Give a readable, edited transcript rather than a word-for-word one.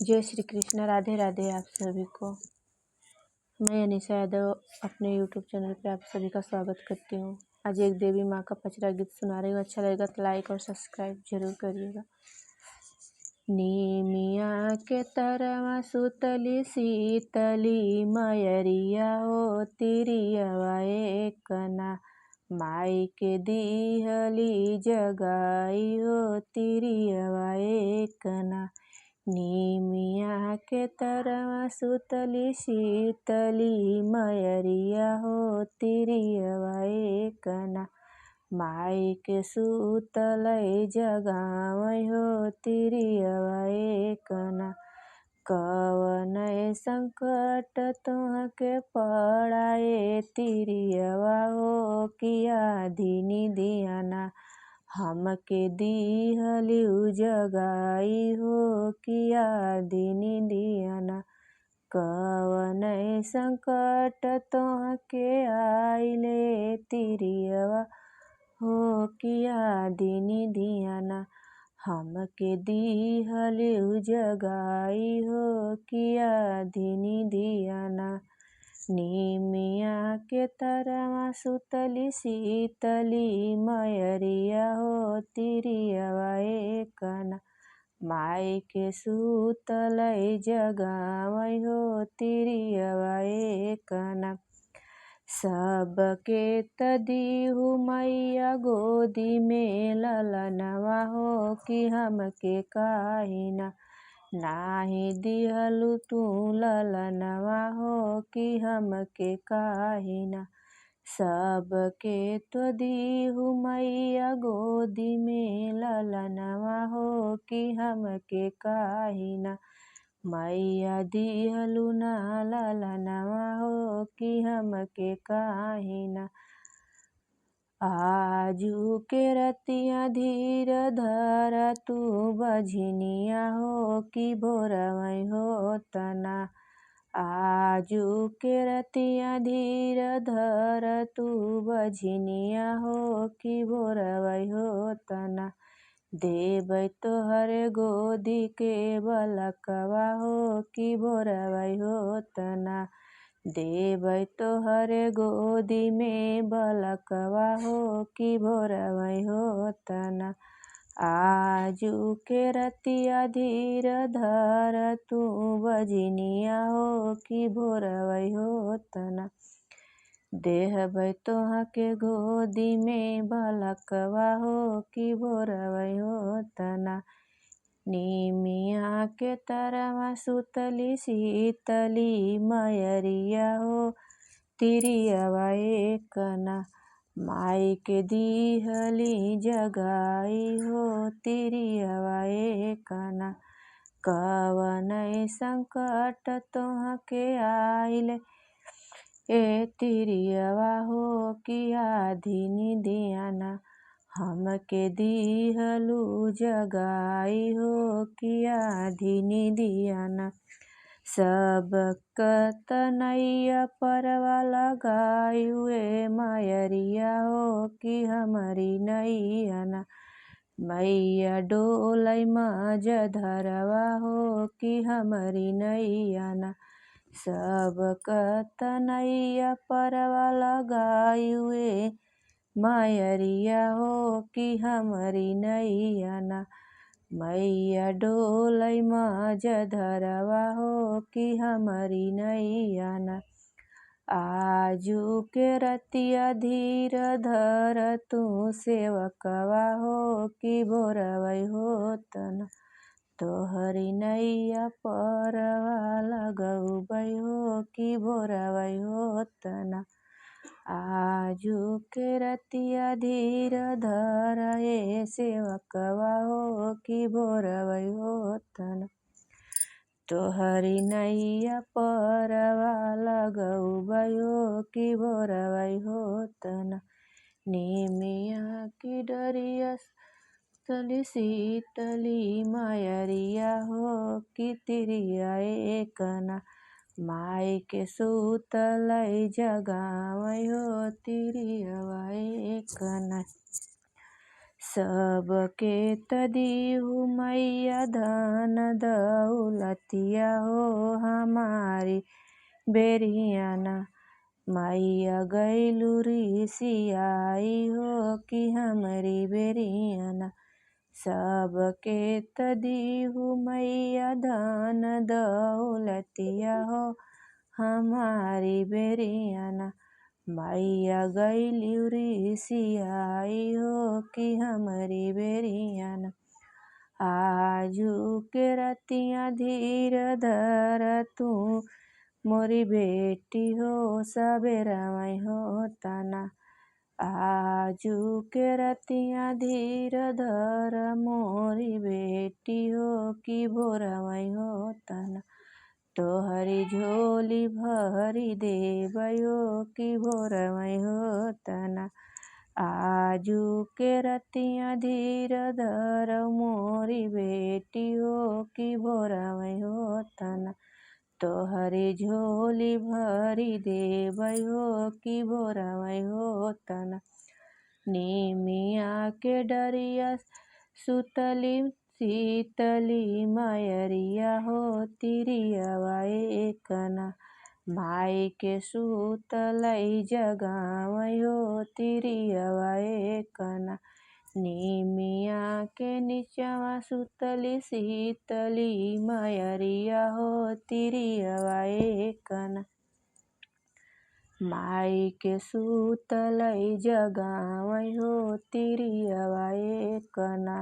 जय श्री कृष्ण। राधे राधे आप सभी को। मैं अनिशा यादव अपने यूट्यूब चैनल पे आप सभी का स्वागत करती हूँ। आज एक देवी माँ का पचरा गीत सुना रही हूँ। अच्छा लगेगा तो लाइक और सब्सक्राइब जरूर करिएगा। नीमिया के तरवा सुतली शीतली मयरिया हो तिरियवा एकना, माई के दिहली जगाई हो तिरियवा एकना। नीमिया के तरवा सुतली शीतली मयरिया हो तिरियवा एकना, माई के सुतलै जगावै हो तिरियवा एकना। कवन संकट तुहके पड़ाए तिरियवा हो किया धीनी दियाना, हमके दिहलिउ जगाई हो किया दीनी दियाना। कवन संकट तुहके आइले तिरियवा हो किया दीनी दियाना, हमके दिहलिउ जगाई हो किया दीनी दियाना। नीमिया के तरवा सुतली शीतली मयरिया हो तिरियवा एकना, माई के सुतलै जगावै हो तिरियवा एकना। सबके तदीहु मैया गोदी में ललनवा हो कि हमके काहिना, नाही दिहलु तू ललनवा हो कि हमके काहिना। सबके त्वदीहु मैया गोदी में ललनवा हो कि हमके काहिना, मैया दिहलु ना ललनवा हो कि हमके काहिना। आजू के रतिया धीर धर तू बझनिया हो कि भोरवै हो तना, आजू के रतिया धीर धर तू बझनिया हो कि भोरवै हो तना। देबै तोहरे गोदी के बलकवा हो कि भोरवै हो तना, देबै तोहरे गोदी में बलकवा हो कि भोरवै हो तना। आजू के रतिया धीर धर तू बझनिया हो कि भोरवै हो तना, देहबै तोहके गोदी में बलकवा हो कि भोरवै हो तना। नीमिया के तरवा सुतली शीतली मयरिया हो तिरियवा एकना, माई के दिहली जगाई हो तिरियवा एकना। कवन संकट तुहके आइले तिरियवा हो किया दीनी दियाना, हमके दिहलु जगाई हो किया दीनी दियाना। सबक तनैया परवा लगायुए मयरिया हो कि हमरी नैयाना, मैया डोलै मझधरवा हो कि हमरी नैयाना। सबक तनैया परवा लगायुए मयरिया हो कि हमरी नैयाना, मैया डोलै मझधरवा हो कि हमरी नैयाना। आजू के रतिया धीर धर तू सेवकवा हो कि भोरवै हो तना, तोहरी नैया परवा लगौबै हो कि भोरवै हो तना। आजू के रतिया धीर धर सेवकवा हो कि भोरवै हो तना, तोहरी नैया परवा लगौबै हो कि भोरवै हो तना। नीमिया की डरिया सुतली शीतली मयरिया हो कि तिरिया एकना, माई के सुतलै जगावै हो तिरियवा एकना। सबके तदीहु मैया धन दौलतिया हो हमारी बेरियाना। मैया गैलू रिसियाई हो कि हमारी बेरियाना। सबके तदीहु मैया धन दौलतिया हो हमारी बेरियाना। मैया गैली रिसियाई हो कि हमारी बेरियाना। आजू के रतिया धीर धर तू मोरी बेटी हो सबेरा में हो तना। आजू के रतिया धीर धर मोरी बेटी हो कि भोरा में हो तना। तोहरी झोली भरी देबयो कि भोरा में हो तना। आजू के रतिया धीर धर मोरी बेटी हो कि भोरा में हो तना। तोहरी झोली भरी देबयो कि भोरा में हो तना। निमिया के डरिया सुतली शीतली मायरिया हो तिरियावा एकना। माई के सुतलई जगावयो तिरियावा एकना। निमिया के नीचवा सुतली शीतली मायरिया हो तिरियावा एकना। माई के सुतलई जगावयो तिरियावा एकना।